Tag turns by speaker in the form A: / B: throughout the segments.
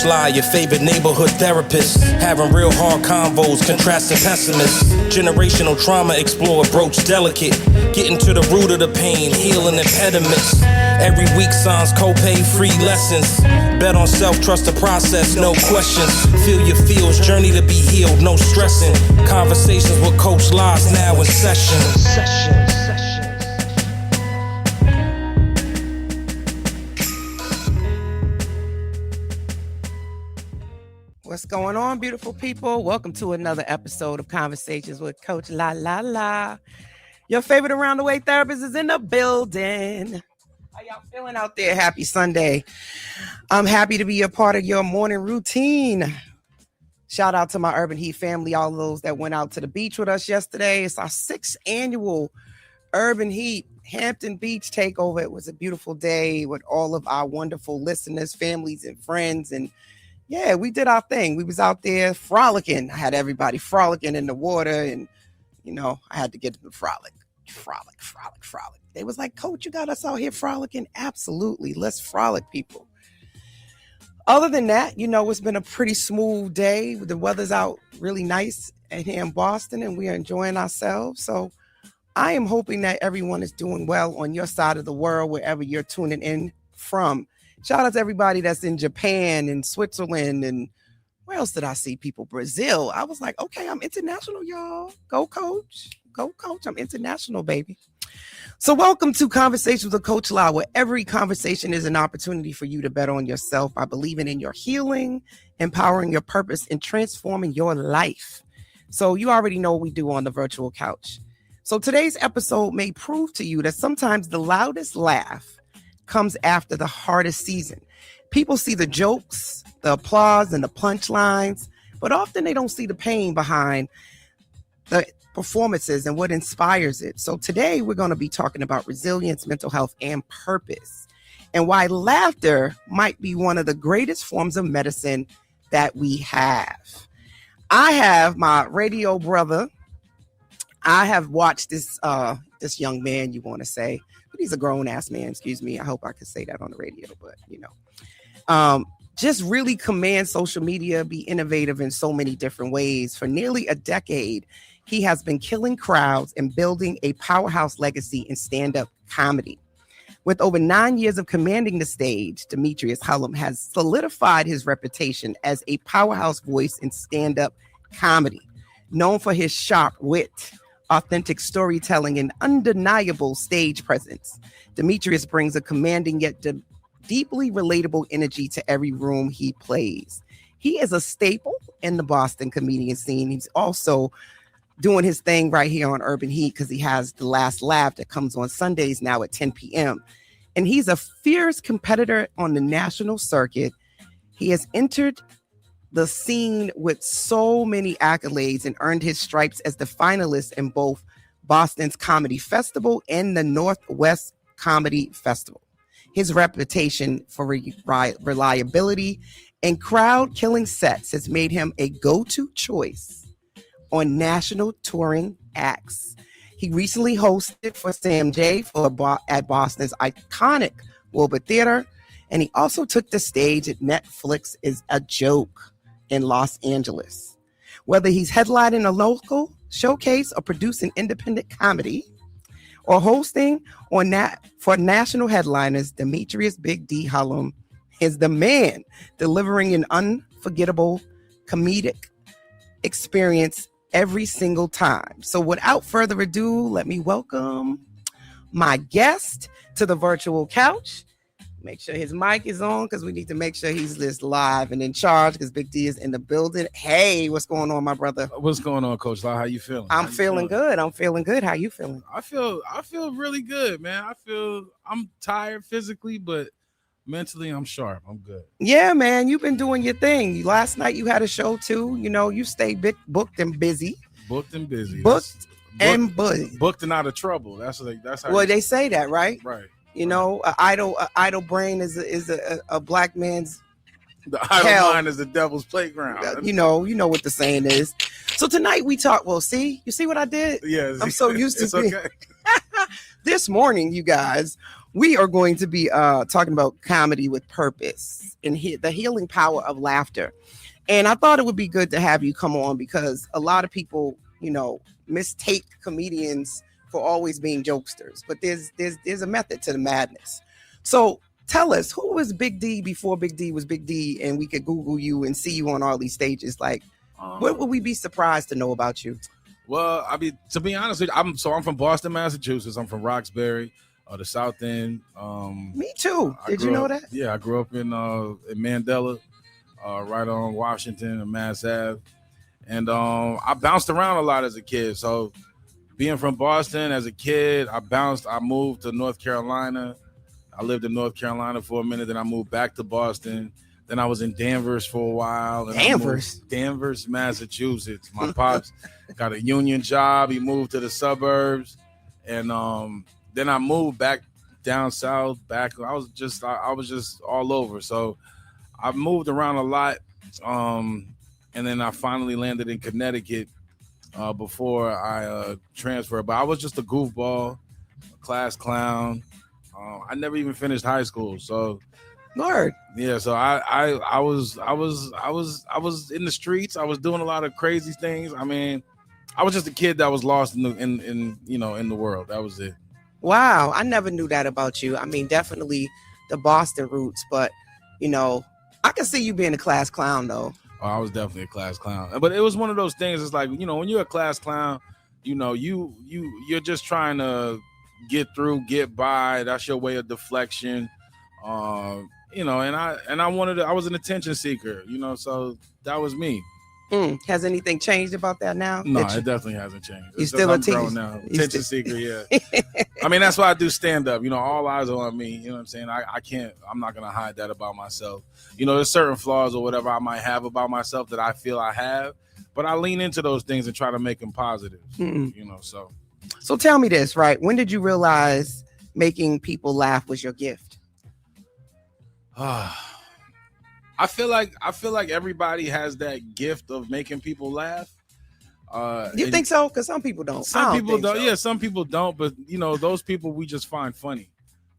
A: Lie, your favorite neighborhood therapist. Having real hard convos, contrasting pessimists. Generational trauma explored, broach delicate. Getting to the root of the pain, healing impediments. Every week signs copay, free lessons. Bet on self, trust the process, no questions. Feel your feels, journey to be healed, no stressing. Conversations with Coach Lies now in session.
B: What's going on, beautiful people? Welcome to another episode of Conversations with Coach La La La. Your favorite around the way therapist is in the building. How y'all feeling out there? Happy Sunday. I'm happy to be a part of your morning routine. Shout out to my Urban Heat family, all those that went out to the beach with us yesterday. It's our 6th annual Urban Heat Hampton Beach takeover. It was a beautiful day with all of our wonderful listeners, families, and friends. And yeah, we did our thing. We was out there frolicking. I had everybody frolicking in the water, and you know, I had to get them to frolic. They was like, Coach, you got us out here frolicking? Absolutely. Let's frolic, people. Other than that, you know, it's been a pretty smooth day. The weather's out really nice here in Boston, and we are enjoying ourselves. So I am hoping that everyone is doing well on your side of the world, wherever you're tuning in from. Shout out to everybody that's in Japan and Switzerland, and where else did I see people? Brazil. I was like, okay, I'm international, y'all. Go, Coach. Go, Coach. I'm international, baby. So welcome to Conversations with Coach La, where every conversation is an opportunity for you to bet on yourself by believing in your healing, empowering your purpose, and transforming your life. So you already know what we do on the virtual couch. So today's episode may prove to you that sometimes the loudest laugh comes after the hardest season. People see the jokes, the applause, and the punchlines, but often they don't see the pain behind the performances and what inspires it. So today we're going to be talking about resilience, mental health, and purpose, and why laughter might be one of the greatest forms of medicine that we have. I have my radio brother. I have watched this young man, you want to say, but he's a grown-ass man, excuse me. I hope I can say that on the radio, but, you know. Just really command social media, be innovative in so many different ways. For nearly a decade, he has been killing crowds and building a powerhouse legacy in stand-up comedy. With over 9 years of commanding the stage, Demetrius Hullum has solidified his reputation as a powerhouse voice in stand-up comedy, known for his sharp wit, authentic storytelling, and undeniable stage presence. Demetrius brings a commanding yet deeply relatable energy to every room he plays. He is a staple in the Boston comedian scene. He's also doing his thing right here on Urban Heat because he has The Last Laugh that comes on Sundays now at 10 p.m. And he's a fierce competitor on the national circuit. He has entered the scene with so many accolades and earned his stripes as the finalist in both Boston's Comedy Festival and the Northwest Comedy Festival. His reputation for reliability and crowd-killing sets has made him a go-to choice on national touring acts. He recently hosted for Sam J at Boston's iconic Wilbur Theatre, and he also took the stage at Netflix is a Joke in Los Angeles. Whether he's headlining a local showcase or producing independent comedy or hosting on for national headliners, Demetrius Big D Hullum is the man delivering an unforgettable comedic experience every single time. So without further ado, let me welcome my guest to the virtual couch. Make sure his mic is on because we need to make sure he's just live and in charge because Big D is in the building. Hey, what's going on, my brother?
C: What's going on, Coach Lau? How you feeling?
B: I'm feeling good. I'm feeling good. How you feeling?
C: I feel really good, man. I'm tired physically, but mentally I'm sharp. I'm good.
B: Yeah, man. You've been doing your thing. Last night you had a show too. You know, you stayed booked and busy.
C: Booked and busy.
B: Booked and busy.
C: Booked and out of trouble. That's how.
B: Well, they say that, right?
C: Right.
B: You know, an idle brain is a black man's.
C: The idle mind is the devil's playground.
B: You know what the saying is. So tonight we talk. Well, you see what I did?
C: Yeah.
B: I'm so used to it.
C: Okay.
B: This morning, you guys, we are going to be talking about comedy with purpose and the healing power of laughter. And I thought it would be good to have you come on because a lot of people, mistake comedians for always being jokesters. But there's a method to the madness. So tell us, who was Big D before Big D was Big D, and we could Google you and see you on all these stages? Like, what would we be surprised to know about you?
C: Well, I mean, to be honest with you, I'm from Boston, Massachusetts. I'm from Roxbury, the South End.
B: Me too. Did you know that?
C: Yeah, I grew up in Mandela, right on Washington and Mass Ave. And I bounced around a lot as a kid. So being from Boston as a kid, I moved to North Carolina. I lived in North Carolina for a minute, then I moved back to Boston. Then I was in Danvers for a while. Danvers, Massachusetts. My pops got a union job. He moved to the suburbs. And then I moved back down south. I was just all over. So I moved around a lot. And then I finally landed in Connecticut before I transferred. But I was just a goofball, a class clown. I never even finished high school, so
B: Lord.
C: Yeah, so I was in the streets. I was doing a lot of crazy things. I mean, I was just a kid that was lost in the world. That was it.
B: Wow, I never knew that about you. I mean, definitely the Boston roots, but I can see you being a class clown though.
C: Oh, I was definitely a class clown, but it was one of those things. It's like when you're a class clown, you're just trying to get through, get by. That's your way of deflection. And I was an attention seeker, so that was me.
B: Has anything changed about that now?
C: No, it definitely hasn't changed.
B: You still a
C: grown now. Attention seeker, yeah. I mean, that's why I do stand up. All eyes are on me. You know what I'm saying? I'm not gonna hide that about myself. There's certain flaws or whatever I might have about myself that I feel I have, but I lean into those things and try to make them positive.
B: So tell me this, right? When did you realize making people laugh was your gift?
C: I feel like everybody has that gift of making people laugh.
B: You think so? Because some people don't.
C: Some people don't. So. Yeah, some people don't. But those people we just find funny.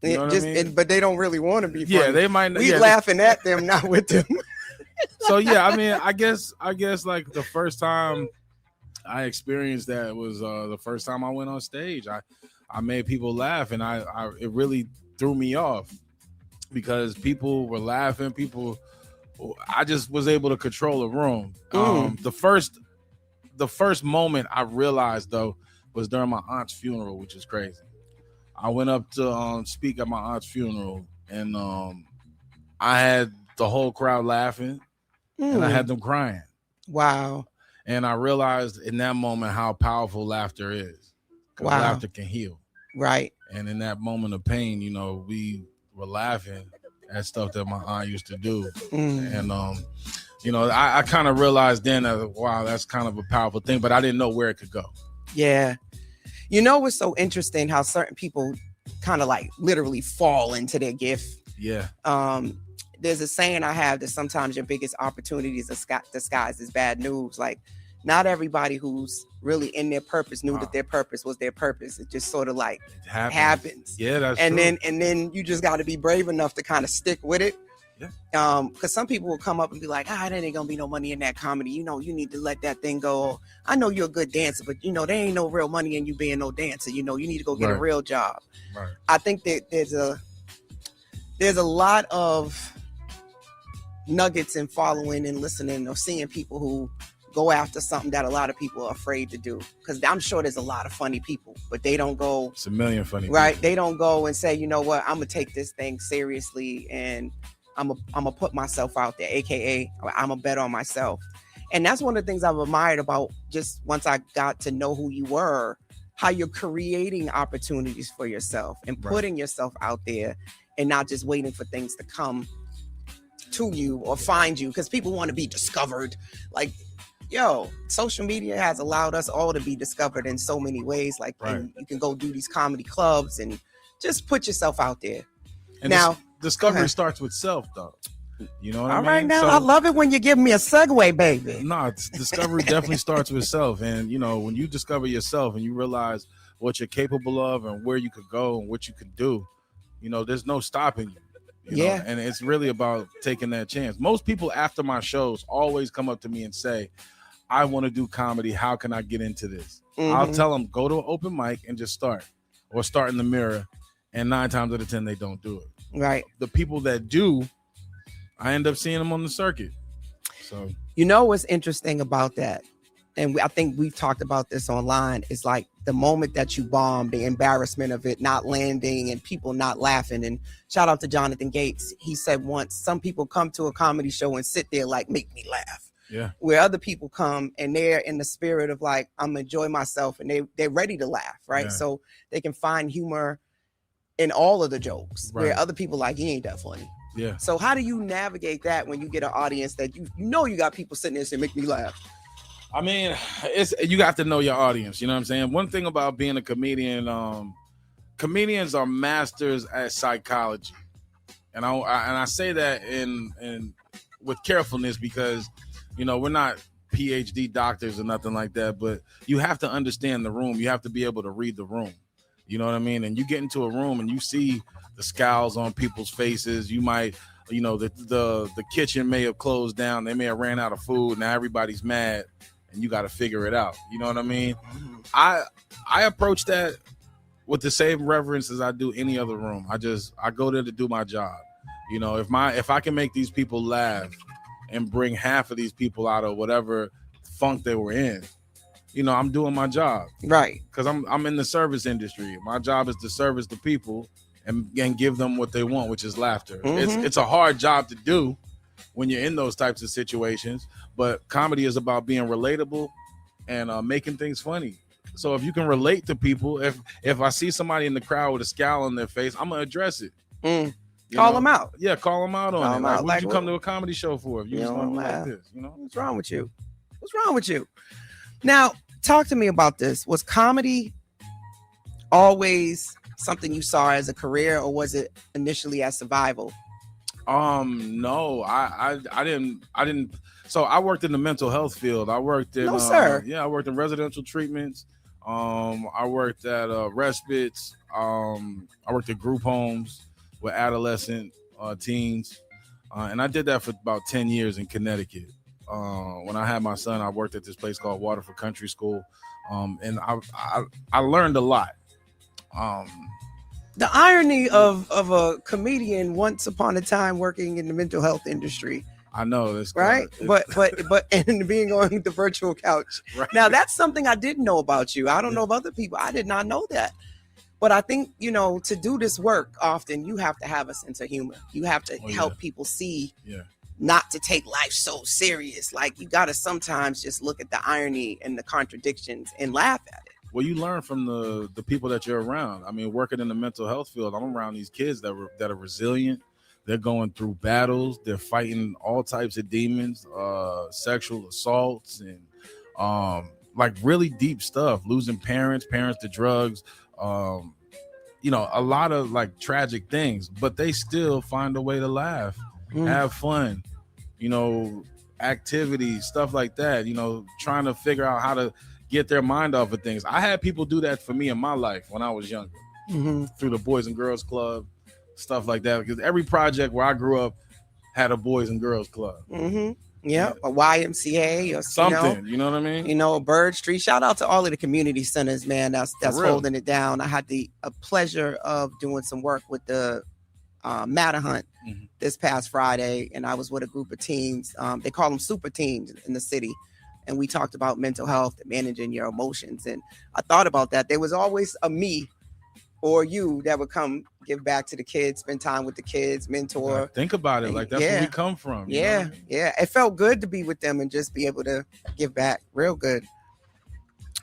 C: You know what I mean?
B: But they don't really want to be funny.
C: Yeah, they might.
B: We laughing at them, not with them.
C: So yeah, I mean, I guess like the first time I experienced that was the first time I went on stage. I made people laugh, and it really threw me off because people were laughing. I just was able to control a room. The first moment I realized though was during my aunt's funeral, which is crazy. I went up to speak at my aunt's funeral, and I had the whole crowd laughing, and I had them crying.
B: Wow.
C: And I realized in that moment how powerful laughter is. Because laughter can heal.
B: Right.
C: And in that moment of pain, we were laughing at stuff that my aunt used to do. And, I kind of realized then that, wow, that's kind of a powerful thing, but I didn't know where it could go.
B: Yeah. What's so interesting how certain people kind of like literally fall into their gift.
C: Yeah.
B: There's a saying I have that sometimes your biggest opportunities disguised as bad news. Like, not everybody who's really in their purpose knew that their purpose was their purpose. It just sort of like happens.
C: Yeah, that's
B: true.
C: And
B: then you just got to be brave enough to kind of stick with it. Yeah. Because some people will come up and be like, there ain't gonna be no money in that comedy. You need to let that thing go. I know you're a good dancer, but there ain't no real money in you being no dancer. You need to go get a real job. Right. I think that there's a lot of nuggets in following and listening or seeing people who go after something that a lot of people are afraid to do. Because I'm sure there's a lot of funny people, but they don't go.
C: It's a million funny people.
B: Right. They don't go and say, you know what, I'm going to take this thing seriously and I'm going to put myself out there, AKA I'm going to bet on myself. And that's one of the things I've admired about just once I got to know who you were, how you're creating opportunities for yourself and putting yourself out there and not just waiting for things to come to you or find you, because people want to be discovered. Like, social media has allowed us all to be discovered in so many ways. Like, you can go do these comedy clubs and just put yourself out there. And now,
C: discovery starts with self, though. You know what I mean?
B: All right, now I love it when you give me a segue, baby.
C: No, discovery definitely starts with self. And, when you discover yourself and you realize what you're capable of and where you could go and what you could do, there's no stopping you. You know? And it's really about taking that chance. Most people after my shows always come up to me and say, I want to do comedy. How can I get into this? I'll tell them, go to an open mic and just start, or start in the mirror. And 9 times out of 10, they don't do it.
B: Right.
C: The people that do, I end up seeing them on the circuit. So,
B: what's interesting about that, and I think we've talked about this online, is like the moment that you bomb, the embarrassment of it not landing and people not laughing. And shout out to Jonathan Gates. He said once, some people come to a comedy show and sit there like, make me laugh.
C: Yeah.
B: Where other people come and they're in the spirit of like, I'm enjoy myself, and they're ready to laugh, right?
C: Yeah.
B: So they can find humor in all of the jokes, where other people like, he ain't that funny.
C: Yeah.
B: So how do you navigate that when you get an audience that you got people sitting there saying, make me laugh?
C: I mean, you have to know your audience. You know what I'm saying? One thing about being a comedian, comedians are masters at psychology, and I say that in with carefulness, because we're not PhD doctors or nothing like that, but you have to understand the room. You have to be able to read the room. You know what I mean? And you get into a room and you see the scowls on people's faces. You might, the kitchen may have closed down. They may have ran out of food. Now everybody's mad, and you got to figure it out. You know what I mean? I approach that with the same reverence as I do any other room. I go there to do my job. If I can make these people laugh and bring half of these people out of whatever funk they were in, I'm doing my job.
B: Right.
C: Because I'm in the service industry. My job is to service the people and give them what they want, which is laughter. It's a hard job to do when you're in those types of situations, but comedy is about being relatable and making things funny. So if you can relate to people, if I see somebody in the crowd with a scowl on their face, I'm gonna address it.
B: Call them out.
C: Yeah, call them out on it. Like, what did you come to a comedy show for if you just want to like this?
B: What's wrong with you? What's wrong with you? Now, talk to me about this. Was comedy always something you saw as a career, or was it initially as survival?
C: No, I didn't. So I worked in the mental health field. I worked in I worked in residential treatments. I worked at respites. I worked at group homes with adolescent teens, and I did that for about 10 years in Connecticut. When I had my son, I worked at this place called Waterford Country School, and I learned a lot.
B: The irony of a comedian once upon a time working in the mental health industry.
C: I know this,
B: right? But and being on the virtual couch. Right. Now that's something I didn't know about you. I don't know of other people. I did not know that. But I think, to do this work, often you have to have a sense of humor. You have to help people see not to take life so serious. Like, you got to sometimes just look at the irony and the contradictions and laugh at it.
C: Well, you learn from the people that you're around. I mean, working in the mental health field, I'm around these kids that are resilient. They're going through battles. They're fighting all types of demons, sexual assaults, and like really deep stuff, losing parents to drugs, a lot of like tragic things, but they still find a way to laugh, have fun, activities, stuff like that, trying to figure out how to get their mind off of things. I had people do that for me in my life when I was younger, through the Boys and Girls Club, stuff like that, because every project where I grew up had a Boys and Girls Club.
B: Yeah, a YMCA or
C: something, you know what I mean?
B: A Bird Street. Shout out to all of the community centers, man. That's holding it down. I had the pleasure of doing some work with the Matter Hunt this past Friday, and I was with a group of teens. They call them super teens in the city, and we talked about mental health and managing your emotions. And I thought about that. There was always a me or you that would come give back to the kids, spend time with the kids, mentor.
C: Think about it. Like, that's where we come from. You know what I mean?
B: Yeah. It felt good to be with them and just be able to give back. Real good.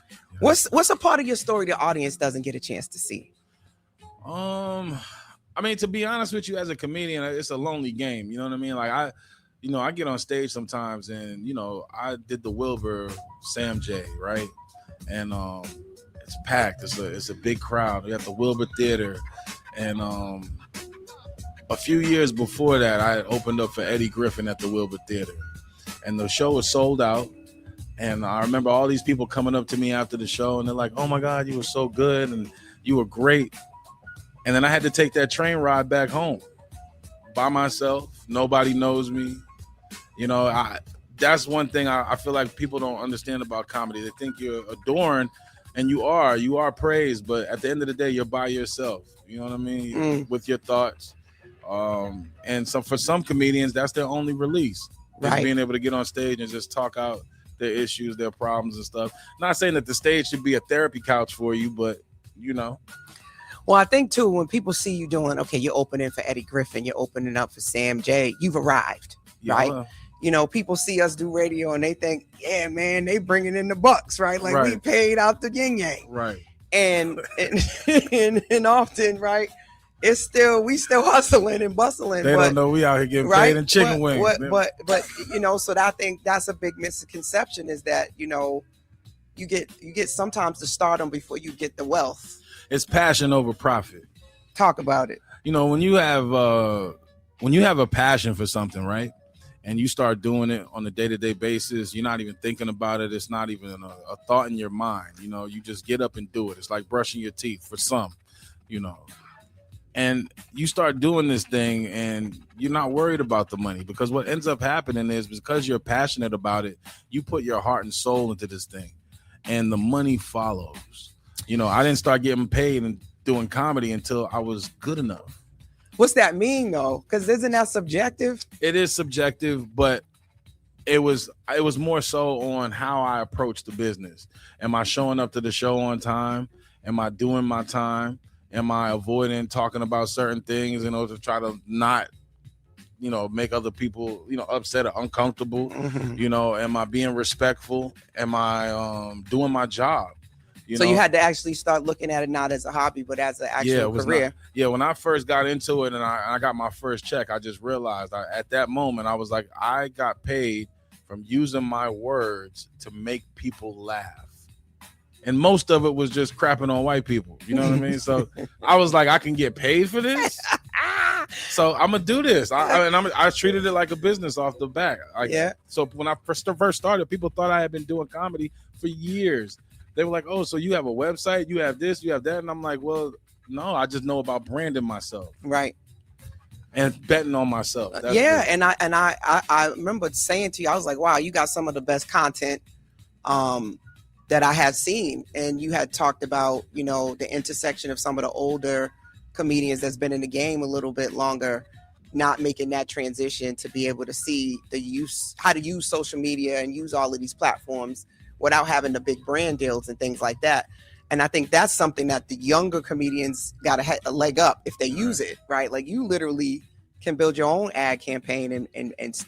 B: Yeah. What's a part of your story the audience doesn't get a chance to see?
C: I mean, to be honest with you, as a comedian, it's a lonely game. You know what I mean? Like, I get on stage sometimes, and I did the Wilbur Sam J, right? And it's packed. It's a big crowd. We have the Wilbur Theatre, and a few years before that, I had opened up for Eddie Griffin at the Wilbur Theatre, and the show was sold out. And I remember all these people coming up to me after the show, and they're like, "Oh my God, you were so good, and you were great." And then I had to take that train ride back home by myself. Nobody knows me. That's one thing I feel like people don't understand about comedy. They think you're adorned, and you are praised, but at the end of the day, you're by yourself. You know what I mean? With your thoughts. And so for some comedians, that's their only release. Just being able to get on stage and just talk out their issues, their problems and stuff. Not saying that the stage should be a therapy couch for you, but
B: Well, I think too, when people see you doing, okay, you're opening for Eddie Griffin, you're opening up for Sam J, you've arrived, right? People see us do radio and they think, yeah, man, they bringing in the bucks, right? Like we paid out the yin yang,
C: right? And
B: often, right? We still hustling and bustling.
C: They don't know we out here getting paid in chicken wings.
B: But so I think that's a big misconception is that you get sometimes the stardom before you get the wealth.
C: It's passion over profit.
B: Talk about it.
C: When you have a passion for something, right? And you start doing it on a day-to-day basis, you're not even thinking about it. It's not even a thought in your mind. You just get up and do it. It's like brushing your teeth for some, And you start doing this thing and you're not worried about the money, because what ends up happening is because you're passionate about it, you put your heart and soul into this thing and the money follows. I didn't start getting paid and doing comedy until I was good enough.
B: What's that mean though? Because isn't that subjective?
C: It is subjective, but it was more so on how I approach the business. Am I showing up to the show on time? Am I doing my time? Am I avoiding talking about certain things, to try to not, make other people, upset or uncomfortable?
B: Mm-hmm.
C: Am I being respectful? Am I doing my job?
B: So you had to actually start looking at it not as a hobby, but as an actual career.
C: When I first got into it and I got my first check, I just realized at that moment, I was like, I got paid from using my words to make people laugh. And most of it was just crapping on white people. You know what I mean? So I was like, I can get paid for this. So I'm going to do this. I treated it like a business off the bat. So when I first started, people thought I had been doing comedy for years. They were like, oh, so you have a website, you have this, you have that. And I'm like, well, no, I just know about branding myself.
B: Right.
C: And betting on myself.
B: And I remember saying to you, I was like, wow, you got some of the best content that I have seen. And you had talked about, the intersection of some of the older comedians that's been in the game a little bit longer, not making that transition to be able to see how to use social media and use all of these platforms without having the big brand deals and things like that. And I think that's something that the younger comedians got a leg up if they use it, right? Like you literally can build your own ad campaign and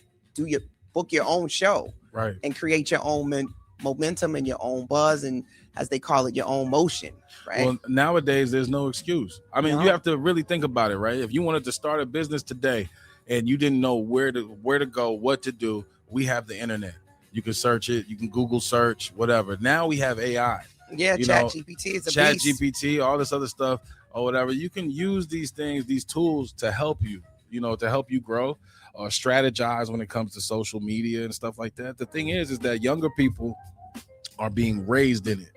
B: book your own show,
C: right? And
B: create your own momentum and your own buzz and, as they call it, your own motion, right?
C: Well, nowadays there's no excuse. I mean, you have to really think about it, right? If you wanted to start a business today and you didn't know where to go, what to do, we have the internet. You can search it. You can Google search, whatever. Now we have AI.
B: Yeah, ChatGPT is a beast.
C: ChatGPT, all this other stuff or whatever. You can use these things, these tools to help you, to help you grow or strategize when it comes to social media and stuff like that. The thing is that younger people are being raised in it,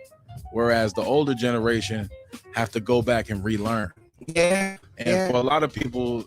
C: whereas the older generation have to go back and relearn.
B: Yeah.
C: And for a lot of people,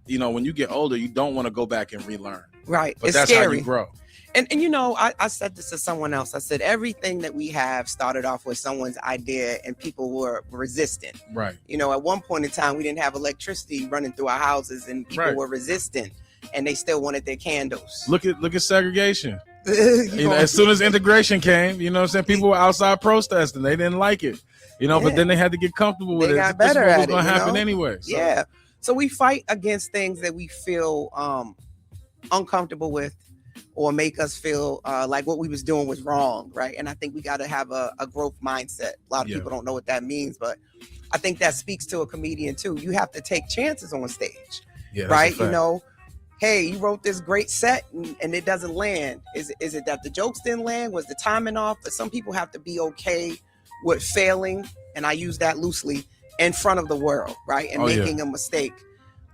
C: when you get older, you don't want to go back and relearn.
B: Right.
C: But that's
B: scary.
C: How you grow.
B: And I said this to someone else. I said, everything that we have started off with someone's idea and people were resistant.
C: Right.
B: At one point in time, we didn't have electricity running through our houses and people were resistant and they still wanted their candles.
C: Look at segregation. As soon as integration came, people were outside protesting. They didn't like it, but then they had to get comfortable with
B: it.
C: Got
B: better
C: at it.
B: It
C: was going to happen anyway.
B: So. Yeah. So we fight against things that we feel uncomfortable with, or make us feel like what we was doing was wrong, right? And I think we got to have a growth mindset. A lot of people don't know what that means, but I think that speaks to a comedian too. You have to take chances on stage, right? Hey, you wrote this great set and it doesn't land. Is it that the jokes didn't land? Was the timing off? But some people have to be okay with failing, and I use that loosely, in front of the world, right? And making a mistake.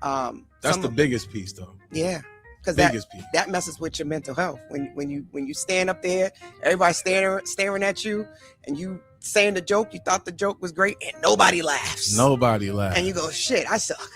C: That's the biggest piece, though.
B: Yeah. because
C: Biggest piece.
B: that messes with your mental health. When you stand up there, everybody staring at you, and you saying the joke, you thought the joke was great, and nobody laughs.
C: Nobody laughs.
B: And you go, shit, I suck.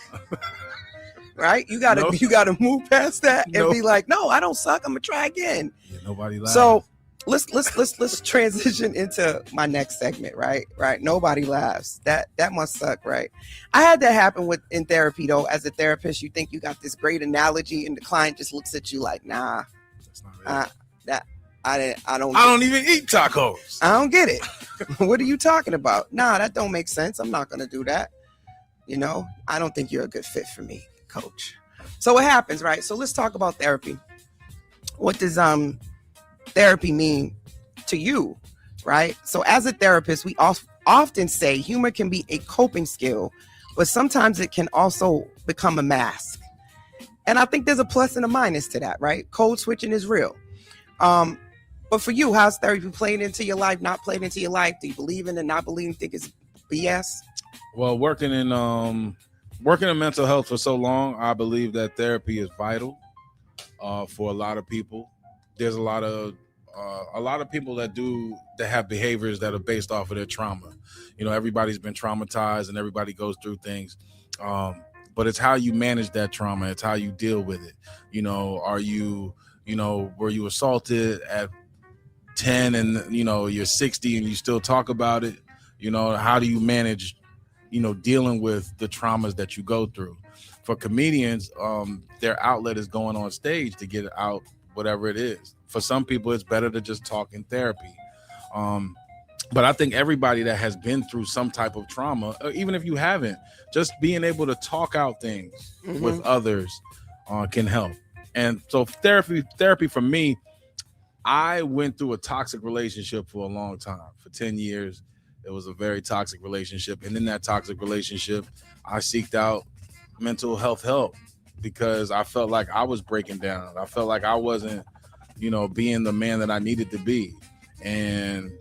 B: Right? You gotta move past that and be like, no, I don't suck. I'm gonna try again.
C: Yeah, nobody laughs.
B: So let's transition into my next segment, right? Right. Nobody laughs. That must suck, right? I had that happen in therapy though. As a therapist, you think you got this great analogy, and the client just looks at you like, nah,
C: that's not it.
B: I
C: don't even eat tacos.
B: I don't get it. What are you talking about? Nah, that don't make sense. I'm not gonna do that. I don't think you're a good fit for me, coach. So what happens, right? So let's talk about therapy. What does therapy mean to you, right? So as a therapist, we often say humor can be a coping skill, but sometimes it can also become a mask. And I think there's a plus and a minus to that, right? Code switching is real. But for you, how's therapy playing into your life, not playing into your life? Do you believe in it, not believe, think it's BS?
C: Well, working in mental health for so long, I believe that therapy is vital for a lot of people. There's a lot of people that have behaviors that are based off of their trauma. Everybody's been traumatized and everybody goes through things. But it's how you manage that trauma. It's how you deal with it. Were you assaulted at 10 and, you're 60 and you still talk about it? How do you manage, dealing with the traumas that you go through? For comedians, their outlet is going on stage to get out whatever it is. For some people, it's better to just talk in therapy. But I think everybody that has been through some type of trauma, even if you haven't, just being able to talk out things with others can help. And so therapy for me, I went through a toxic relationship for a long time. For 10 years, it was a very toxic relationship. And in that toxic relationship, I seeked out mental health help because I felt like I was breaking down. I felt like I wasn't, being the man that I needed to be. And,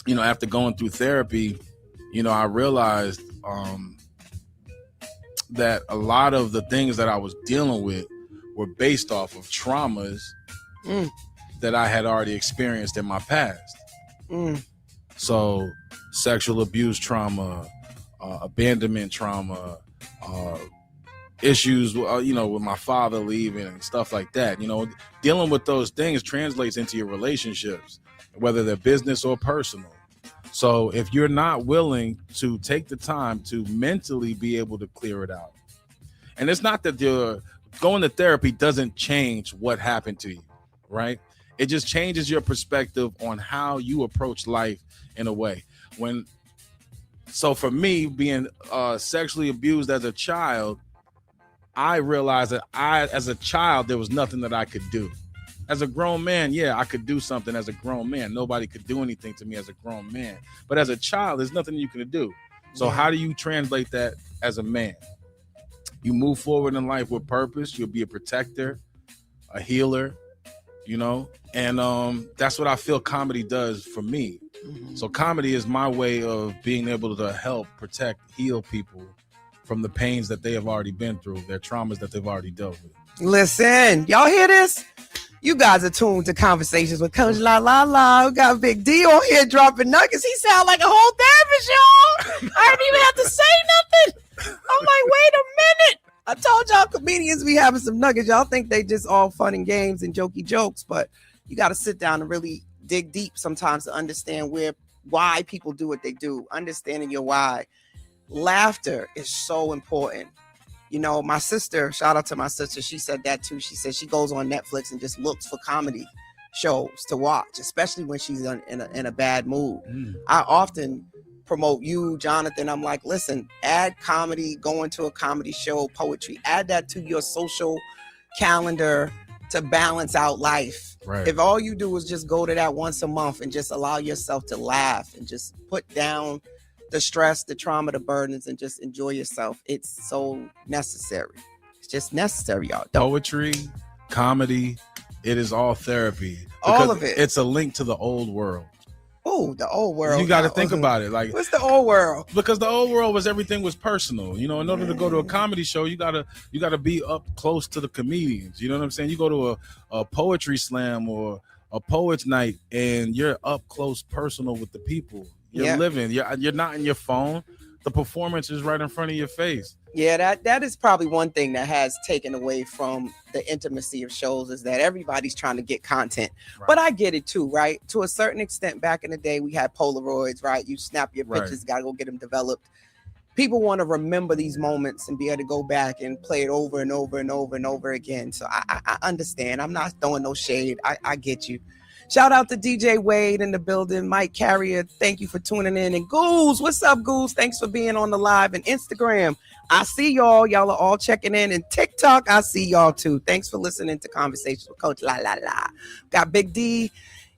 C: after going through therapy, I realized that a lot of the things that I was dealing with were based off of traumas that I had already experienced in my past. So sexual abuse trauma, abandonment trauma, issues, with my father leaving and stuff like that. Dealing with those things translates into your relationships, whether they're business or personal. So if you're not willing to take the time to mentally be able to clear it out, and it's not that going to therapy doesn't change what happened to you, right? It just changes your perspective on how you approach life in a way. So for me, being sexually abused as a child, I realized that as a child, there was nothing that I could do. As a grown man, yeah, I could do something as a grown man. Nobody could do anything to me as a grown man. But as a child, there's nothing you can do. So how do you translate that as a man? You move forward in life with purpose. You'll be a protector, a healer, and that's what I feel comedy does for me. So comedy is my way of being able to help protect, heal people from the pains that they have already been through, their traumas that they've already dealt with.
B: Listen, y'all hear this? You guys are tuned to Conversations with Coach La La La. We got Big D on here dropping nuggets. He sound like a whole therapist, y'all. I didn't even have to say nothing. I'm like, wait a minute. I told y'all comedians be having some nuggets. Y'all think they just all fun and games and jokey jokes, but you got to sit down and really dig deep sometimes to understand why people do what they do, understanding your why. Laughter is so important. My sister, shout out to my sister, she said that too. She said she goes on Netflix and just looks for comedy shows to watch, especially when she's in a bad mood. I often promote you, Jonathan. I'm like, listen, add comedy, go into a comedy show, poetry, add that to your social calendar to balance out life.
C: Right.
B: If all you do is just go to that once a month and just allow yourself to laugh and just put down the stress, the trauma, the burdens, and just enjoy yourself, it's so necessary. It's just necessary, y'all.
C: Poetry, comedy, it is all therapy.
B: All of it.
C: It's a link to the old world.
B: Oh, the old world.
C: You got to think about it. Like,
B: what's the old world?
C: Because the old world was everything was personal. You know, in order to go to a comedy show, you gotta be up close to the comedians. You know what I'm saying? You go to a poetry slam or a poets night, and you're up close, personal with the people. You're living. You're not in your phone. The performance is right in front of your face.
B: Yeah, that is probably one thing that has taken away from the intimacy of shows, is that everybody's trying to get content. Right. But I get it too, right? To a certain extent, back in the day, we had Polaroids, right? You snap your pictures, got to go get them developed. People want to remember these moments and be able to go back and play it over and over and over and over again. So I understand. I'm not throwing no shade. I get you. Shout out to DJ Wade in the building. Mike Carrier, thank you for tuning in. And Goose, what's up, Goose? Thanks for being on the live and Instagram. I see y'all. Y'all are all checking in. And TikTok, I see y'all too. Thanks for listening to Conversations with Coach La La La. Got Big D.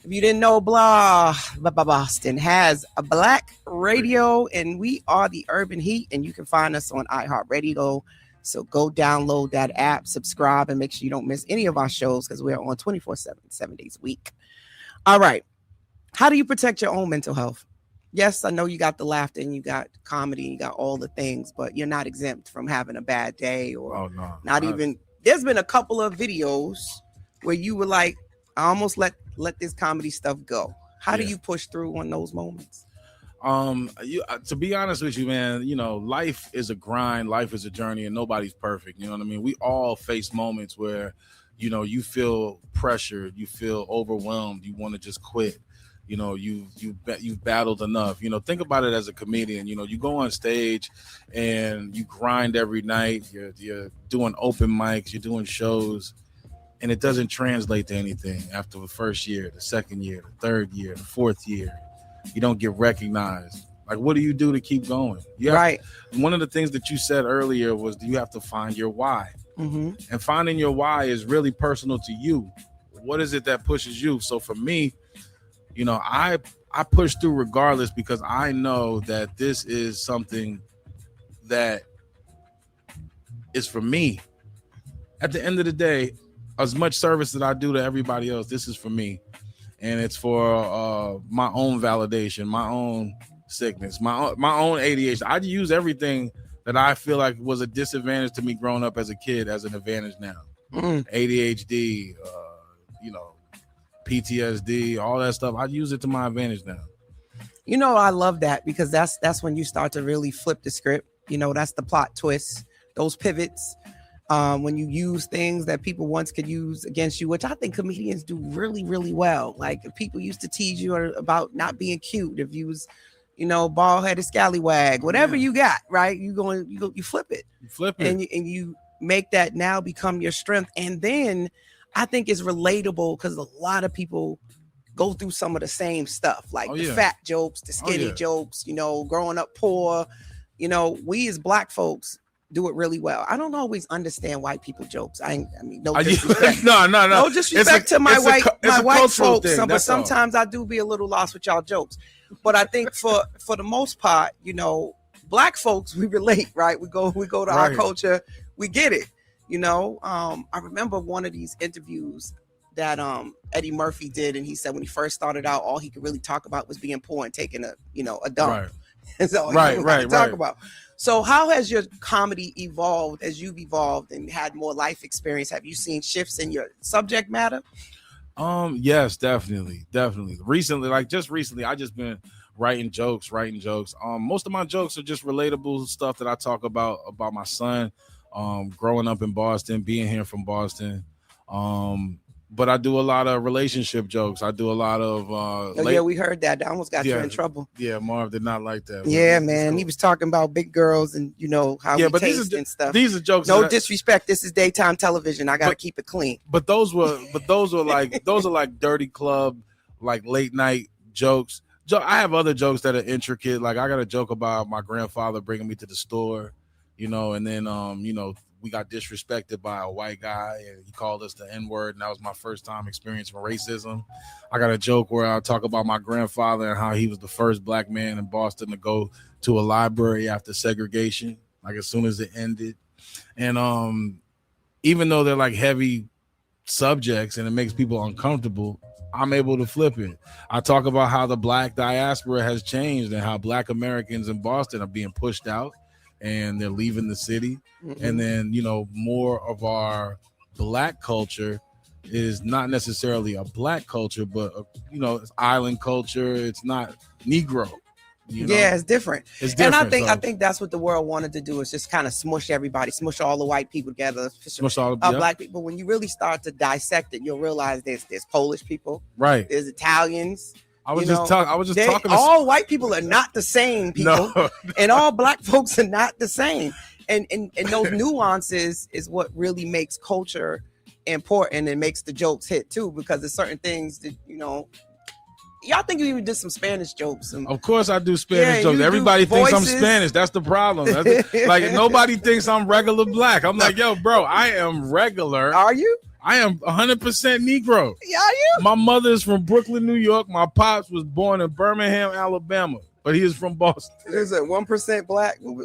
B: If you didn't know, Boston has a black radio, and we are the Urban Heat, and you can find us on iHeartRadio. So go download that app, subscribe, and make sure you don't miss any of our shows, because we're on 24/7, 7 days a week. All right. How do you protect your own mental health? Yes, I know you got the laughter and you got comedy, and you got all the things, but you're not exempt from having a bad day or even. There's been a couple of videos where you were like, I almost let this comedy stuff go. How do you push through on those moments?
C: To be honest with you, man, you know, life is a grind, life is a journey, and nobody's perfect. You know what I mean? We all face moments where, you know, you feel pressured, you feel overwhelmed, you want to just quit. You know, you've battled enough. You know, think about it as a comedian. You know, you go on stage and you grind every night. You're doing open mics, you're doing shows, and it doesn't translate to anything after the first year, the second year, the third year, the fourth year. You don't get recognized. Like, what do you do to keep going? One of the things that you said earlier was you have to find your why. Mm-hmm. And finding your why is really personal to you. What is it that pushes you? So for me, you know, I push through regardless, because I know that this is something that is for me. At the end of the day, as much service that I do to everybody else, this is for me. And it's for my own validation, my own sickness, my own ADHD. I use everything that I feel like was a disadvantage to me growing up as a kid as an advantage now. ADHD, you know, PTSD, all that stuff. I use it to my advantage now.
B: You know, I love that, because that's when you start to really flip the script. You know, that's the plot twist, those pivots. When you use things that people once could use against you, which I think comedians do really, really well. Like, if people used to tease you about not being cute, if you was, you know, bald-headed scallywag, whatever you got, right? You flip it. You flip it. And you make that now become your strength. And then I think it's relatable, because a lot of people go through some of the same stuff, like the fat jokes, the skinny jokes, you know, growing up poor. You know, we as Black folks do it really well. I don't always understand white people jokes. I mean, no disrespect. No disrespect to my white folks. But sometimes I do be a little lost with y'all jokes. But I think for the most part, you know, Black folks, we relate, right? We go to our culture, we get it. You know, I remember one of these interviews that Eddie Murphy did, and he said when he first started out, all he could really talk about was being poor and taking a dump. Right. That's all he could talk about. So how has your comedy evolved as you've evolved and had more life experience? Have you seen shifts in your subject matter?
C: Yes, definitely. Recently, I just been writing jokes. Most of my jokes are just relatable stuff that I talk about my son, growing up in Boston, being here from Boston. But I do a lot of relationship jokes. I do a lot of
B: we heard that. I almost got you in trouble.
C: Yeah, Marv did not like that.
B: Yeah, man. Cool. He was talking about big girls and, you know, how we taste and stuff.
C: These are jokes.
B: No disrespect. This is daytime television. I gotta keep it clean.
C: But those are like dirty club, like late night jokes. I have other jokes that are intricate. Like, I got a joke about my grandfather bringing me to the store, you know, and then you know, we got disrespected by a white guy and he called us the N-word, and that was my first time experiencing racism. I got a joke where I talk about my grandfather and how he was the first Black man in Boston to go to a library after segregation, like as soon as it ended. And even though they're like heavy subjects and it makes people uncomfortable, I'm able to flip it. I talk about how the black diaspora has changed and how black Americans in Boston are being pushed out and they're leaving the city.
B: Mm-hmm.
C: And then, more of our black culture is not necessarily a black culture, but, it's island culture. It's not Negro.
B: Yeah, it's different.
C: It's different.
B: And I think that's what the world wanted to do, is just kind of smush everybody, smush all the white people together,
C: smush all
B: black people. When you really start to dissect it, you'll realize there's Polish people,
C: right?
B: There's Italians.
C: I was just talking.
B: All white people are not the same people, no. And all black folks are not the same. And those nuances is what really makes culture important and makes the jokes hit too, because there's certain things that y'all think you even did some Spanish jokes.
C: Of course I do Spanish jokes. Everybody thinks I'm Spanish. That's the problem. Like nobody thinks I'm regular black. I'm like, yo, bro, I am regular.
B: Are you?
C: I am 100% Negro.
B: Yeah, are you?
C: My mother is from Brooklyn, New York. My pops was born in Birmingham, Alabama, but he is from Boston.
B: There's a 1% black.
C: I am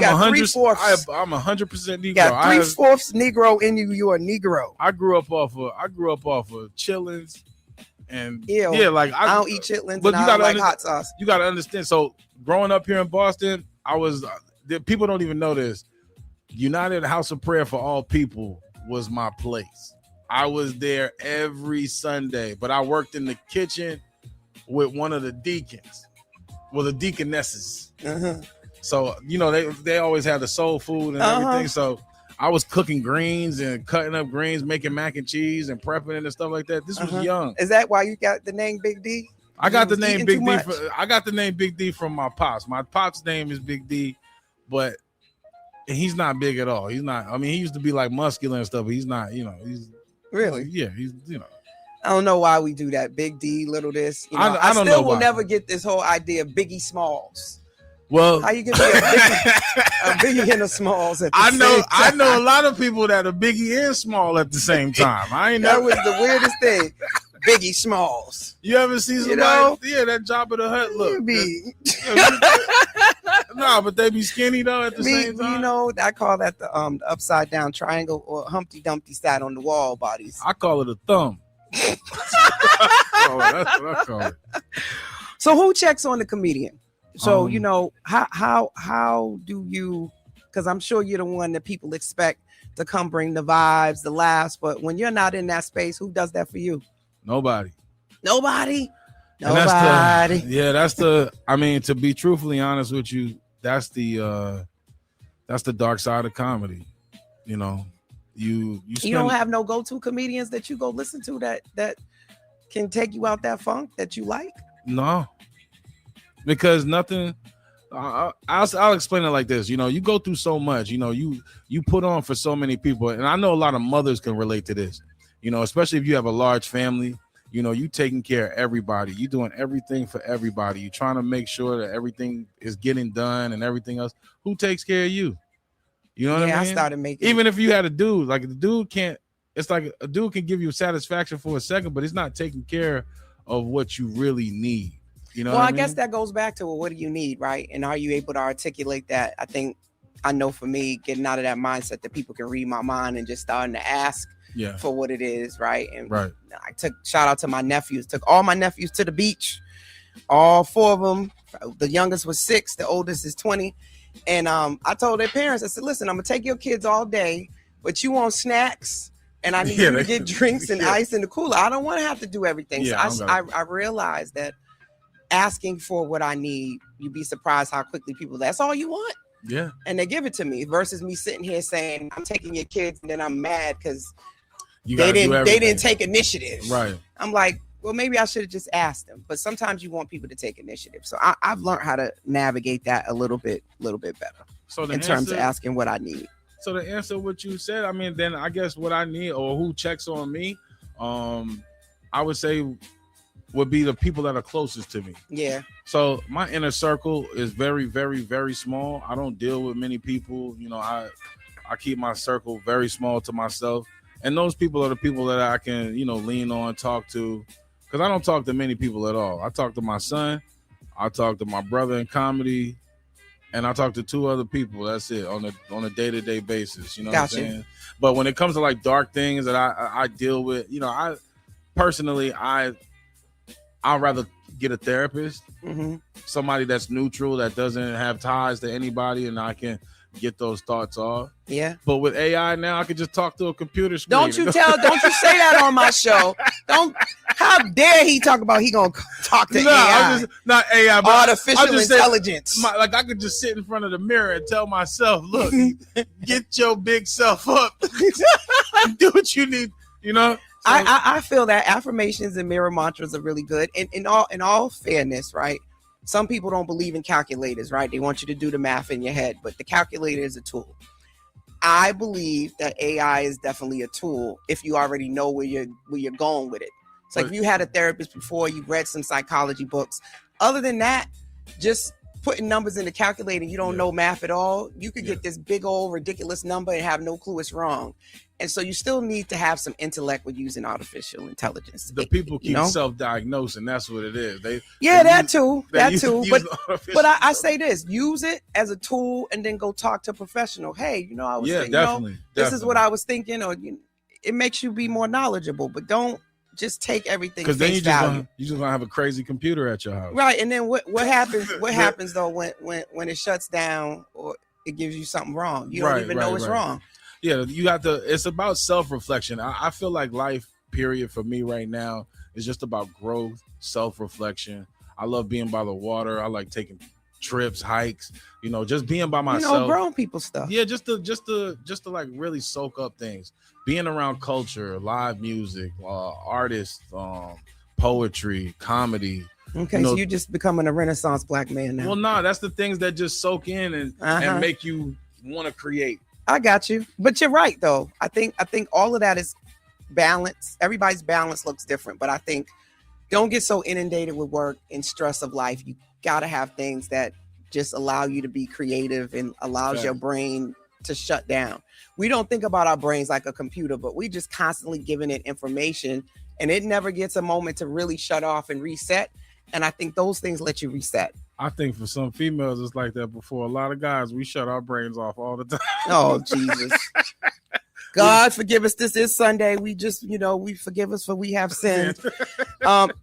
C: 100%. I'm 100% Negro.
B: You got 3/4 Negro in you. You are Negro.
C: I grew up off of chitlins. And
B: I don't eat chitlins, but I don't like hot sauce.
C: You got to understand. So growing up here in Boston, I was people don't even know this. United House of Prayer for All People was my place. I was there every Sunday, but I worked in the kitchen with one of the deacons, the deaconesses.
B: Uh-huh.
C: So they always had the soul food and everything. So I was cooking greens and cutting up greens, making mac and cheese and prepping it and stuff like that. This was young.
B: Is that why you got the name Big D?
C: I got the name Big D. I got the name Big D from my pops. My pops' name is Big D, but he's not big at all. He's not. I mean, he used to be like muscular and stuff, but he's not. He's
B: really.
C: Yeah, he's.
B: I don't know why we do that. Big D, little this.
C: I don't
B: still
C: know
B: will
C: why.
B: Never get this whole idea of Biggie Smalls.
C: Well,
B: how you can be a Biggie and a Smalls at the same time?
C: I know a lot of people that are Biggie and Small at the same time.
B: That was the weirdest thing. Biggie Smalls.
C: You ever see somebody? Yeah, that Jabba the Hutt look. No, but they be skinny though at the same time.
B: I call that the upside down triangle or Humpty Dumpty sat on the wall bodies.
C: I call it a thumb. That's what I call it.
B: So who checks on the comedian? So, how do you, because I'm sure you're the one that people expect to come bring the vibes, the laughs, but when you're not in that space, who does that for you?
C: Nobody.
B: Nobody.
C: To be truthfully honest with you, that's the dark side of comedy. You
B: don't have no go-to comedians that you go listen to that can take you out that funk that you like?
C: No. Because nothing. I'll explain it like this. You go through so much. You put on for so many people, and I know a lot of mothers can relate to this. Especially if you have a large family. You taking care of everybody. You doing everything for everybody. You trying to make sure that everything is getting done and everything else. Who takes care of you? You know what I mean?
B: I started making.
C: Even if you had a dude, like the dude can't. It's like a dude can give you satisfaction for a second, but it's not taking care of what you really need.
B: I guess that goes back to what do you need, right? And are you able to articulate that? I know for me, getting out of that mindset that people can read my mind and just starting to ask for what it is, right? And I shout out to my nephews, took all my nephews to the beach, all 4 of them. The youngest was 6, the oldest is 20. And I told their parents, I said, listen, I'm gonna take your kids all day, but you want snacks and I need you to get drinks and ice in the cooler. I don't want to have to do everything. So I realized that asking for what I need, you'd be surprised how quickly people, that's all you want.
C: Yeah.
B: And they give it to me versus me sitting here saying, I'm taking your kids and then I'm mad because they didn't take initiative.
C: Right.
B: I'm like, well, maybe I should have just asked them. But sometimes you want people to take initiative. So I've learned how to navigate that a little bit better.
C: So
B: in terms of asking what I need.
C: So to answer what you said, I mean, then I guess what I need or who checks on me, I would say would be the people that are closest to me.
B: Yeah.
C: So my inner circle is very, very, very small. I don't deal with many people. I keep my circle very small to myself. And those people are the people that I can, lean on, talk to. Because I don't talk to many people at all. I talk to my son. I talk to my brother in comedy. And I talk to 2 other people. That's it on a day-to-day basis. You know what I'm saying? But when it comes to like dark things that I deal with, personally, I'd rather get a therapist, somebody that's neutral, that doesn't have ties to anybody, and I can get those thoughts off.
B: Yeah.
C: But with AI now, I can just talk to a computer screen.
B: Don't you say that on my show. How dare he talk about he gonna talk to AI?
C: Not AI, but
B: artificial intelligence.
C: Like I could just sit in front of the mirror and tell myself, look, get your big self up. Do what you need, you know? So,
B: I feel that affirmations and mirror mantras are really good. And in all fairness, right? Some people don't believe in calculators, right? They want you to do the math in your head, but the calculator is a tool. I believe that AI is definitely a tool if you already know where you're going with it. So if you had a therapist before, you've read some psychology books. Other than that, just putting numbers in the calculator, you don't know math at all, you could get this big old ridiculous number and have no clue it's wrong. And so you still need to have some intellect with using artificial intelligence.
C: The people keep self-diagnosing. That's what it is.
B: That too. But I say this: use it as a tool, and then go talk to a professional. Hey, I was thinking,
C: definitely.
B: This is what I was thinking, or it makes you be more knowledgeable. But don't just take everything because then you're
C: just gonna have a crazy computer at your house,
B: right? And then what happens? What happens though when it shuts down or it gives you something wrong? You don't even know it's wrong.
C: Yeah, you have to. It's about self-reflection. I feel like life, period, for me right now is just about growth, self-reflection. I love being by the water. I like taking trips, hikes. Just being by myself.
B: Grown people stuff.
C: Yeah, just to like really soak up things. Being around culture, live music, artists, poetry, comedy.
B: Okay, so you're just becoming a Renaissance black man now.
C: Well, that's the things that just soak in and make you want to create.
B: I got you. But you're right, though. I think all of that is balance. Everybody's balance looks different. But I think don't get so inundated with work and stress of life. You got to have things that just allow you to be creative and allows your brain to shut down. We don't think about our brains like a computer, but we just constantly giving it information and it never gets a moment to really shut off and reset. And I think those things let you reset.
C: I think for some females, it's like that before. A lot of guys, we shut our brains off all the time.
B: Oh, Jesus. God, forgive us. This is Sunday. We just, we forgive us for we have sinned.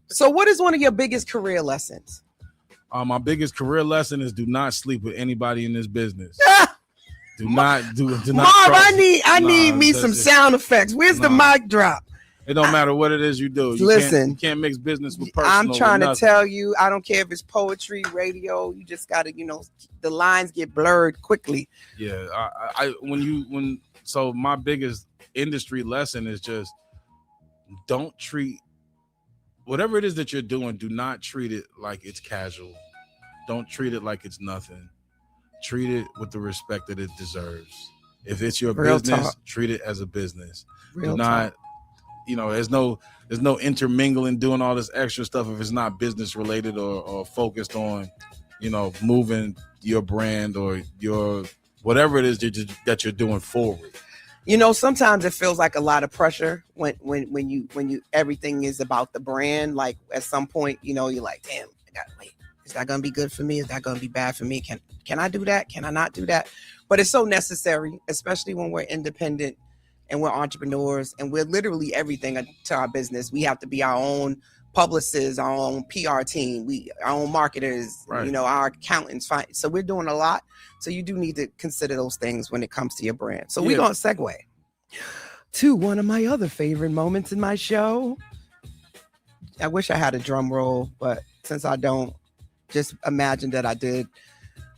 B: So what is one of your biggest career lessons?
C: My biggest career lesson is do not sleep with anybody in this business. Do not.
B: Marv, I need me some sound effects. Where's the mic drop?
C: It don't matter what it is you do. You can't mix business with personal.
B: I'm trying to tell you, I don't care if it's poetry, radio. You just got to, the lines get blurred quickly.
C: Yeah, so my biggest industry lesson is just don't treat whatever it is that you're doing. Do not treat it like it's casual. Don't treat it like it's nothing. Treat it with the respect that it deserves. If it's your business, treat it as a business. Do not. There's no intermingling, doing all this extra stuff if it's not business related or focused on, moving your brand or your whatever it is that you're doing forward.
B: Sometimes it feels like a lot of pressure when you everything is about the brand. Like at some point, you're like, damn, I gotta wait. Is that gonna be good for me? Is that gonna be bad for me? Can I do that? Can I not do that? But it's so necessary, especially when we're independent. And we're entrepreneurs and we're literally everything to our business. We have to be our own publicists, our own PR team, our own marketers, our accountants. So we're doing a lot. So you do need to consider those things when it comes to your brand. So we're going to segue to one of my other favorite moments in my show. I wish I had a drum roll, but since I don't, just imagine that I did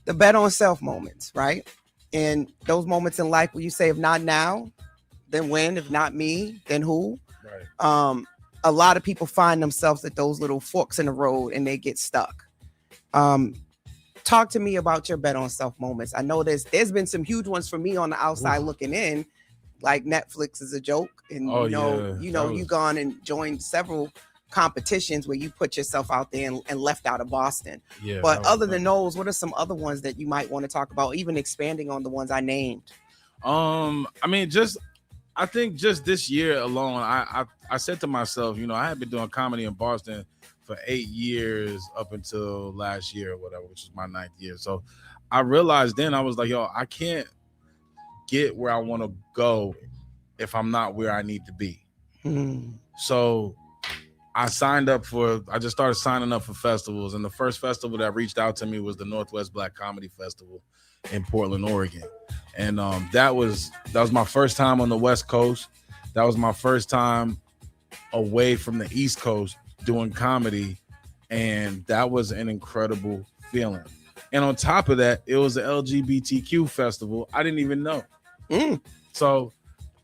B: the bet on self moments, right? And those moments in life where you say, if not now, then when? If not me, then who? Right. A lot of people find themselves at those little forks in the road and they get stuck. Talk to me about your bet on self moments. I know there's been some huge ones for me on the outside looking in, like Netflix is a joke, and you've gone and joined several competitions where you put yourself out there and left out of Boston. Yeah. But other than those, what are some other ones that you might want to talk about, even expanding on the ones I named?
C: I think just this year alone, I said to myself, I had been doing comedy in Boston for 8 years up until last year or whatever, which is my 9th year. So I realized then, I was like, I can't get where I want to go if I'm not where I need to be. So I just started signing up for festivals, and the first festival that reached out to me was the Northwest Black Comedy Festival in Portland, Oregon. And that was my first time on the West Coast. That was my first time away from the East Coast doing comedy, and that was an incredible feeling. And on top of that, it was the LGBTQ festival. I didn't even know. So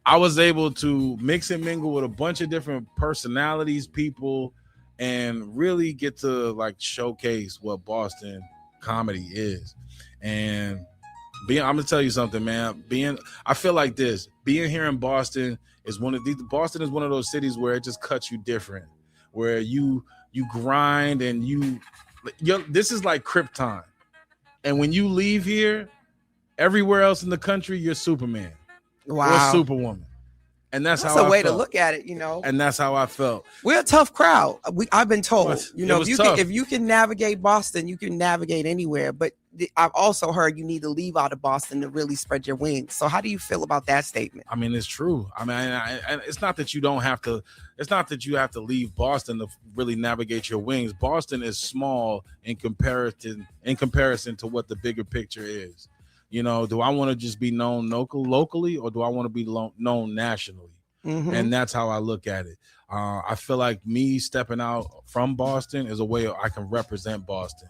C: I was able to mix and mingle with a bunch of different personalities, people, and really get to like showcase what Boston comedy is. And I'm gonna tell you something, man. I feel like this. Being here in Boston is Boston is one of those cities where it just cuts you different, where you grind and this is like Krypton. And when you leave here, everywhere else in the country, you're Superman.
B: Wow.
C: Or Superwoman. And that's how
B: a way to look at it, And
C: that's how I felt.
B: We're a tough crowd. I've been told,
C: if
B: you can navigate Boston, you can navigate anywhere. But I've also heard you need to leave out of Boston to really spread your wings. So how do you feel about that statement?
C: I mean, it's true. I mean, it's not that you have to leave Boston to really navigate your wings. Boston is small in comparison to what the bigger picture is. Do I want to just be known locally, or do I want to be known nationally? Mm-hmm. And that's how I look at it. I feel like me stepping out from Boston is a way I can represent Boston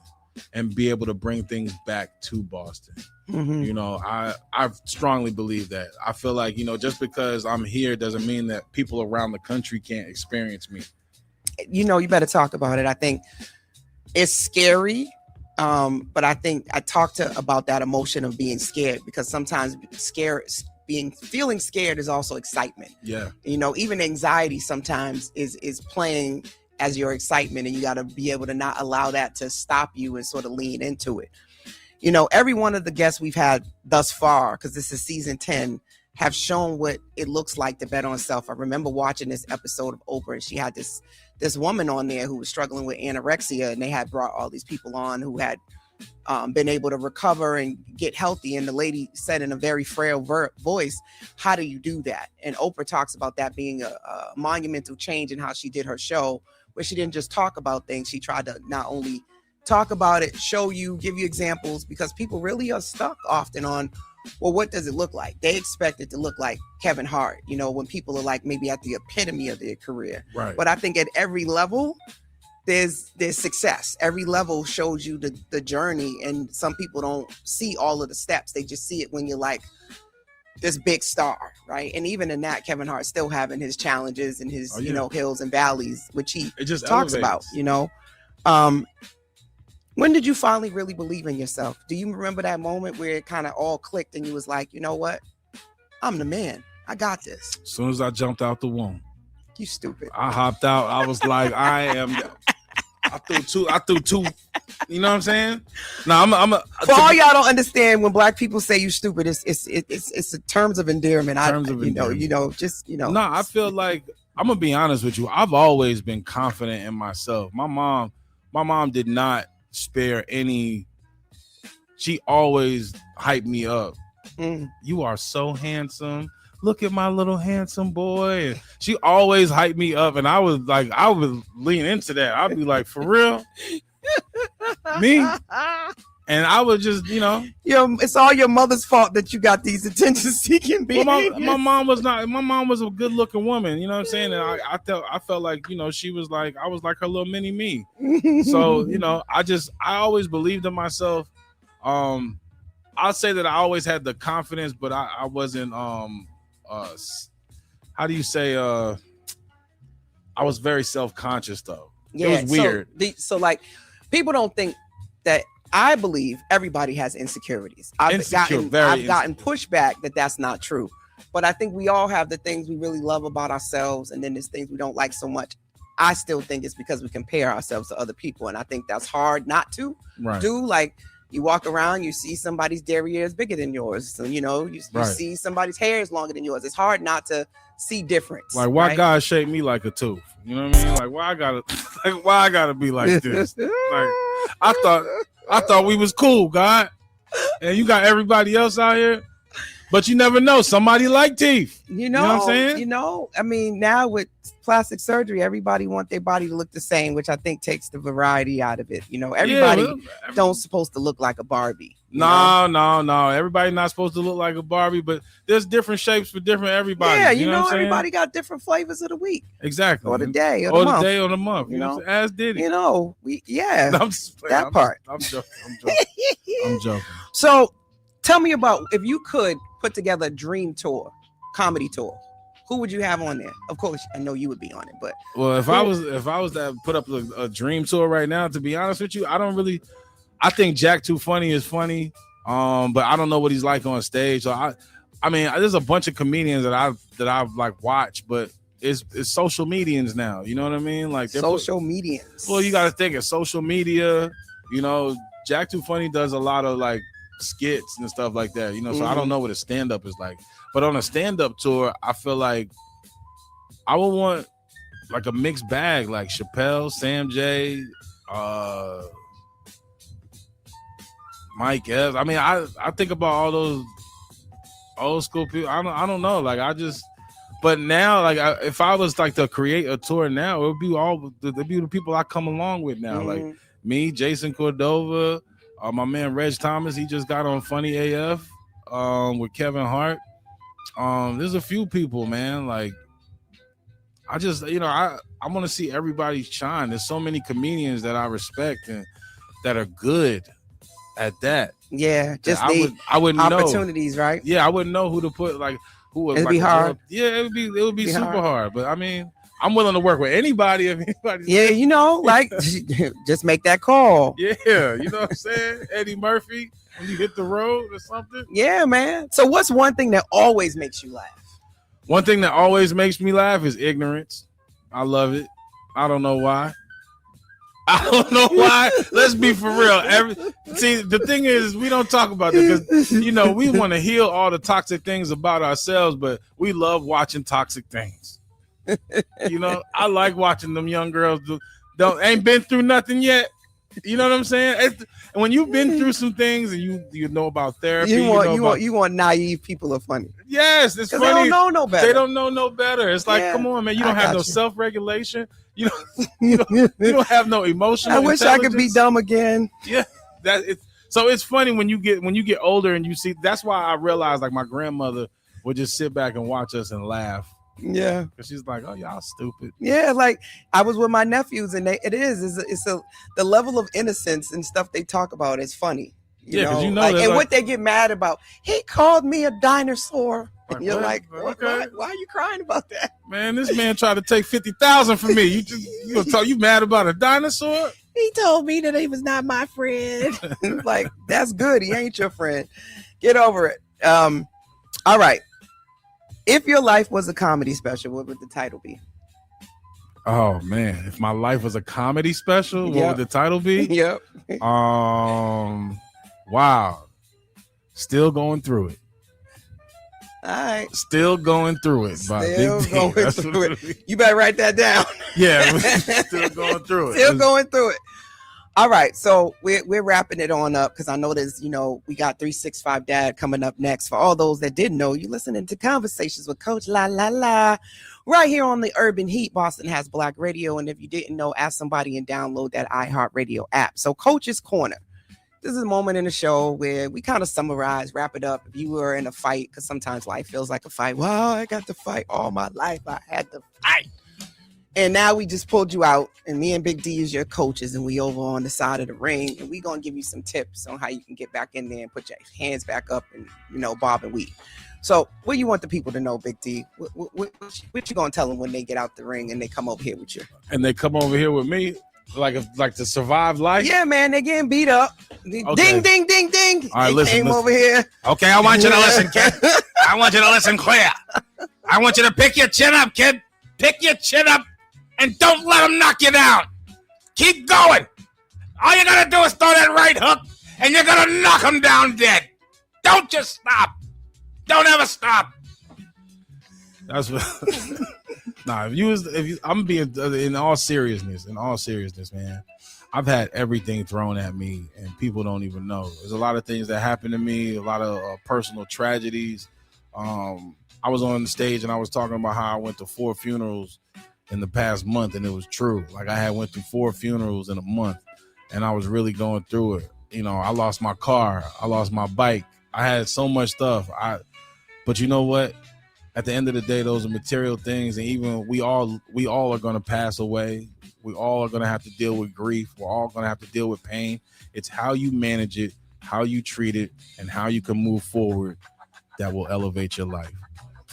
C: and be able to bring things back to Boston. Mm-hmm. I strongly believe that. I feel like, just because I'm here doesn't mean that people around the country can't experience me.
B: You better talk about it. I think it's scary. But I think I talked about that emotion of being scared, because sometimes feeling scared is also excitement. Yeah. Even anxiety sometimes is playing as your excitement, and you got to be able to not allow that to stop you and sort of lean into it. Every one of the guests we've had thus far, because this is season 10, have shown what it looks like to bet on self. I remember watching this episode of Oprah, and she had this woman on there who was struggling with anorexia, and they had brought all these people on who had been able to recover and get healthy. And the lady said in a very frail voice, how do you do that? And Oprah talks about that being a monumental change in how she did her show, where she didn't just talk about things. She tried to not only talk about it, show you, give you examples, because people really are stuck often on, well, what does it look like? They expect it to look like Kevin Hart, when people are like maybe at the epitome of their career. Right. But I think at every level, there's success. Every level shows you the journey, and some people don't see all of the steps. They just see it when you're like this big star, right? And even in that, Kevin Hart still having his challenges and his, hills and valleys, which he just talks about, When did you finally really believe in yourself? Do you remember that moment where it kind of all clicked and you was like, you know what? I'm the man. I got this.
C: As soon as I jumped out the womb.
B: You stupid.
C: I hopped out. I was like, I threw two. You know what I'm saying? No,
B: For all y'all don't understand, when black people say you stupid, it's terms of endearment.
C: No, I feel like, I'm gonna be honest with you. I've always been confident in myself. My mom did not spare any. She always hyped me up. You are so handsome. Look at my little handsome boy. And she always hyped me up, and I would lean into that. I'd be like, for real? Me? And I would just,
B: it's all your mother's fault that you got these attention-seeking behaviors.
C: My mom was a good-looking woman, you know what I'm saying? And I felt like, she was like, I was like her little mini me. So, I always believed in myself. I'll say that I always had the confidence, but I wasn't, how do you say, I was very self-conscious though. Yeah, it was weird.
B: So like, people don't think that. I believe everybody has insecurities. I've gotten pushback that that's not true. But I think we all have the things we really love about ourselves, and then there's things we don't like so much. I still think it's because we compare ourselves to other people, and I think that's hard not to do. Like, you walk around, you see somebody's derriere is bigger than yours. So, you see somebody's hair is longer than yours. It's hard not to see difference.
C: Like, why God shaped me like a tooth? You know what I mean? Like, why I gotta be like this? Like, I thought we was cool, God. And you got everybody else out here But you never know. Somebody like teeth.
B: You know what I'm saying? I mean, now with plastic surgery, everybody want their body to look the same, which I think takes the variety out of it. Everybody don't supposed to look like a Barbie.
C: No. Everybody not supposed to look like a Barbie, but there's different shapes for different everybody.
B: Yeah,
C: you know
B: everybody got different flavors of the week.
C: Exactly.
B: Or the day, or the month.
C: The day, or the month. As did it.
B: I'm joking. So tell me about, if you could put together a dream tour, comedy tour, who would you have on there? Of course, I know you would be on it, but
C: if I was to put up a dream tour right now, to be honest with you, I think Jack Too Funny is funny, but I don't know what he's like on stage. So I mean, there's a bunch of comedians that I've like watched, but it's social medians now. You know what I mean? Like
B: social medians.
C: Well, you got to think of social media. Jack Too Funny does a lot of like skits and stuff like that. So I don't know what a stand-up is like. But on a stand-up tour, I feel like I would want like a mixed bag, like Chappelle, Sam J, Mike Epps. I mean, I think about all those old school people. I don't know. Like but now, like if I was like to create a tour now, it would be the people I come along with now. Like me, Jason Cordova, my man Reg Thomas. He just got on Funny AF with Kevin Hart. There's a few people, man. Like I just, I want to see everybody shine. There's so many comedians that I respect and that are good at that.
B: Yeah, just
C: I wouldn't
B: opportunities,
C: know.
B: Right?
C: Yeah, I wouldn't know who to put. Like who would.
B: It'd be hard.
C: It would be super hard. But I mean, I'm willing to work with anybody if anybody.
B: Yeah, like just make that call.
C: Yeah, you know what I'm saying? Eddie Murphy, when you hit the road or something.
B: Yeah, man. So what's one thing that always makes you laugh?
C: One thing that always makes me laugh is ignorance. I love it. I don't know why. Let's be for real. See, the thing is, we don't talk about it because we want to heal all the toxic things about ourselves, but we love watching toxic things. I like watching them young girls ain't been through nothing yet. You know what I'm saying? And when you've been through some things and you know about therapy,
B: you want naive people are funny.
C: Yes, it's funny.
B: They don't know no better.
C: They don't know no better. It's like, come on, man. You don't have no self-regulation. You don't have no emotional.
B: I wish I could be dumb again.
C: Yeah, so it's funny when you get older and you see. That's why I realized like my grandmother would just sit back and watch us and laugh.
B: Yeah,
C: because she's like, "Oh, y'all stupid."
B: Yeah, like I was with my nephews, and the level of innocence and stuff they talk about is funny.
C: Because
B: and what they get mad about. He called me a dinosaur.
C: Like,
B: you're like,
C: okay.
B: Why are you crying about that?
C: Man, this man tried to take 50,000 from me. You mad about a dinosaur?
B: He told me that he was not my friend. Like, that's good. He ain't your friend. Get over it. All right. If your life was a comedy special, what would the title be?
C: Oh man, if my life was a comedy special, what would the title be?
B: Yep.
C: Wow. Still going through it.
B: All right.
C: Still going through it.
B: You better write that down.
C: Yeah. Still going through it.
B: Still going through it. All right. So we're wrapping it on up because I know there's, we got 365 Dad coming up next. For all those that didn't know, you're listening to Conversations with Coach La La La right here on the Urban Heat. Boston has Black Radio. And if you didn't know, ask somebody and download that iHeartRadio app. So Coach's Corner. This is a moment in the show where we kind of summarize, wrap it up. If you were in a fight, because sometimes life feels like a fight. Well, I got to fight all my life. I had to fight. And now we just pulled you out, and me and Big D is your coaches, and we over on the side of the ring, and we going to give you some tips on how you can get back in there and put your hands back up and, bob and weave. So what do you want the people to know, Big D? What you going to tell them when they get out the ring and they come over here with you?
C: And they come over here with me? Like to survive life?
B: Yeah, man, they getting beat up. Okay. Ding, ding, ding, ding.
C: All right, listen.
B: Over here.
C: Okay, I want you to listen, kid. I want you to listen clear. I want you to pick your chin up, kid. Pick your chin up and don't let them knock you down. Keep going. All you got to do is throw that right hook and you're going to knock them down dead. Don't just stop. Don't ever stop. That's what... Nah, I'm being in all seriousness, man. I've had everything thrown at me, and people don't even know. There's a lot of things that happened to me, a lot of personal tragedies. I was on the stage and I was talking about how I went to 4 funerals in the past month, and it was true. Like I had went through 4 funerals in a month, and I was really going through it. You know, I lost my car, I lost my bike, I had so much stuff. But you know what? At the end of the day, those are material things, and even we all are going to pass away. We all are going to have to deal with grief. We're all going to have to deal with pain. It's how you manage it, how you treat it, and how you can move forward that will elevate your life.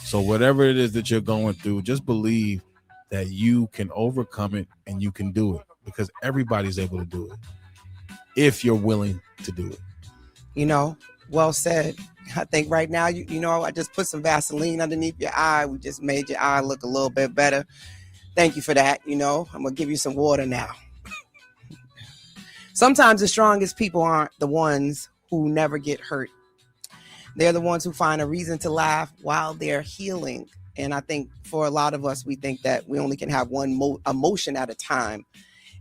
C: So whatever it is that you're going through, just believe that you can overcome it and you can do it, because everybody's able to do it if you're willing to do it.
B: You know, well said. I think right now, you know, I just put some Vaseline underneath your eye. We just made your eye look a little bit better. Thank you for that. You know, I'm going to give you some water now. Sometimes the strongest people aren't the ones who never get hurt. They're the ones who find a reason to laugh while they're healing. And I think for a lot of us, we think that we only can have one emotion at a time.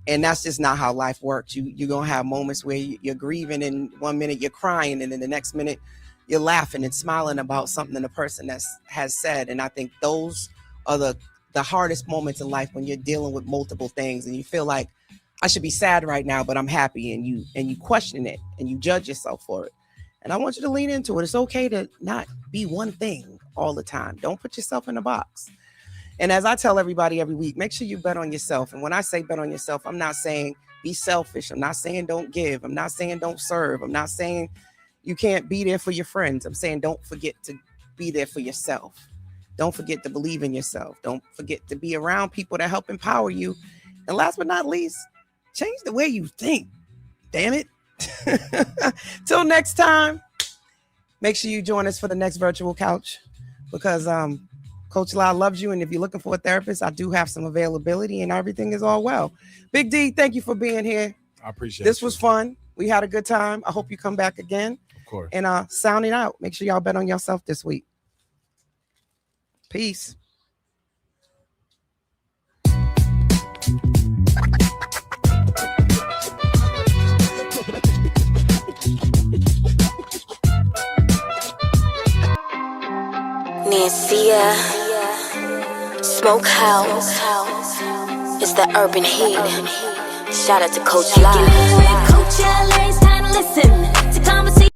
B: And that's just not how life works. You're going to have moments where you're grieving, and 1 minute you're crying, and then the next minute you're laughing and smiling about something the person has said. And I think those are the hardest moments in life, when you're dealing with multiple things and you feel like, I should be sad right now, but I'm happy, and you question it and you judge yourself for it. And I want you to lean into it. It's okay to not be one thing all the time. Don't put yourself in a box. And as I tell everybody every week, make sure you bet on yourself. And when I say bet on yourself, I'm not saying be selfish. I'm not saying don't give. I'm not saying don't serve. I'm not saying you can't be there for your friends. I'm saying don't forget to be there for yourself. Don't forget to believe in yourself. Don't forget to be around people that help empower you. And last but not least, change the way you think. Damn it. Till next time, make sure you join us for the next virtual couch, because Coach La loves you. And if you're looking for a therapist, I do have some availability, and everything is all well. Big D, thank you for being here.
C: I appreciate
B: this.
C: You.
B: Was fun. We had a good time. I hope you come back again.
C: Of course.
B: And sounding out. Make sure y'all bet on yourself this week. Peace.
D: Nancia, Smokehouse, it's the urban heat. Shout out to Coach La.
E: Coach LA, it's time to listen to conversation.